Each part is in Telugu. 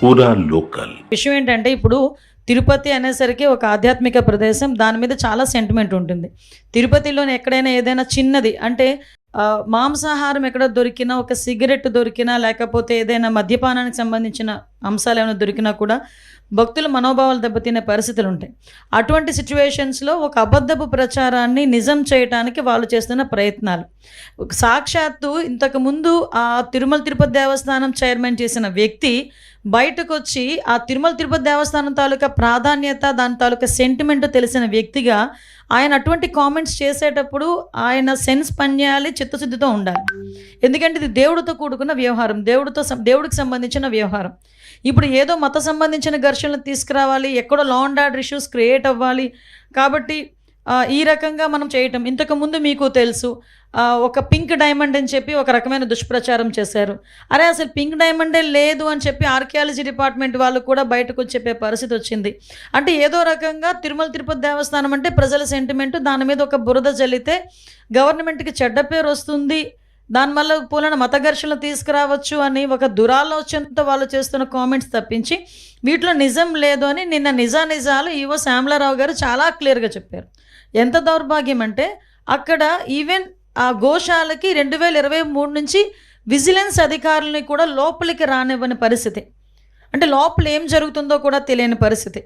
పూరా లోకల్ విషయం ఏంటంటే ఇప్పుడు తిరుపతి అనేసరికి ఒక ఆధ్యాత్మిక ప్రదేశం, దాని మీద చాలా సెంటిమెంట్ ఉంటుంది. తిరుపతిలోని ఎక్కడైనా ఏదైనా చిన్నది అంటే మాంసాహారం ఎక్కడ దొరికినా, ఒక సిగరెట్ దొరికినా, లేకపోతే ఏదైనా మద్యపానానికి సంబంధించిన అంశాలు ఏమైనా దొరికినా కూడా భక్తుల మనోభావాలు దెబ్బతినే పరిస్థితులు ఉంటాయి. అటువంటి సిచ్యువేషన్స్లో ఒక అబద్ధపు ప్రచారాన్ని నిజం చేయటానికి వాళ్ళు చేస్తున్న ప్రయత్నాలు, సాక్షాత్తు ఇంతకుముందు ఆ తిరుమల తిరుపతి దేవస్థానం చైర్మన్ చేసిన వ్యక్తి బయటకు వచ్చి ఆ తిరుమల తిరుపతి దేవస్థానం తాలూకా ప్రాధాన్యత, దాని తాలూకా సెంటిమెంట్ తెలిసిన వ్యక్తిగా ఆయన అటువంటి కామెంట్స్ చేసేటప్పుడు ఆయన సెన్స్ పనిచేయాలి, చిత్తశుద్ధితో ఉండాలి. ఎందుకంటే ఇది దేవుడితో కూడుకున్న వ్యవహారం, దేవుడికి సంబంధించిన వ్యవహారం. ఇప్పుడు ఏదో మత సంబంధించిన ఘర్షణలు తీసుకురావాలి, ఎక్కడో law and order issues create అవ్వాలి కాబట్టి ఈ రకంగా మనం చేయటం. ఇంతకుముందు మీకు తెలుసు ఒక పింక్ డైమండ్ అని చెప్పి ఒక రకమైన దుష్ప్రచారం చేశారు. అరే అసలు పింక్ డైమండే లేదు అని చెప్పి ఆర్కియాలజీ డిపార్ట్మెంట్ వాళ్ళు కూడా బయటకు వచ్చి చెప్పే పరిస్థితి వచ్చింది. అంటే ఏదో రకంగా తిరుమల తిరుపతి దేవస్థానం అంటే ప్రజల సెంటిమెంటు, దాని మీద ఒక బురద జల్లితే గవర్నమెంట్కి చెడ్డ పేరు వస్తుంది, దానివల్ల పూలన మత ఘర్షణలు తీసుకురావచ్చు అని ఒక దురాలోచనతో వాళ్ళు చేస్తున్న కామెంట్స్ తప్పించి వీటిలో నిజం లేదు అని నిన్న నిజాలు ఈవో శ్యామలారావు గారు చాలా క్లియర్గా చెప్పారు. ఎంత దౌర్భాగ్యం అంటే అక్కడ ఈవెన్ ఆ గోశాలకి 2023 నుంచి విజిలెన్స్ అధికారులని కూడా లోపలికి రానివ్వని పరిస్థితి, అంటే లోపల ఏం జరుగుతుందో కూడా తెలియని పరిస్థితి.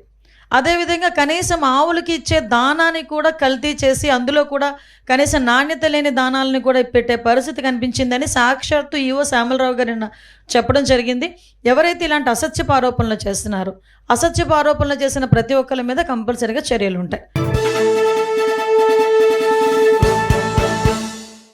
అదేవిధంగా కనీసం ఆవులకి ఇచ్చే దానాన్ని కూడా కల్తీ చేసి అందులో కూడా కనీసం నాణ్యత లేని దానాలని కూడా పెట్టే పరిస్థితి కనిపించిందని సాక్షాత్తు ఈవో శ్యామలరావు గారు చెప్పడం జరిగింది. ఎవరైతే ఇలాంటి అసత్యపు ఆరోపణలు చేస్తున్నారో, అసత్యపు ఆరోపణలు చేసిన ప్రతి ఒక్కరి మీద కంపల్సరీగా చర్యలు ఉంటాయి.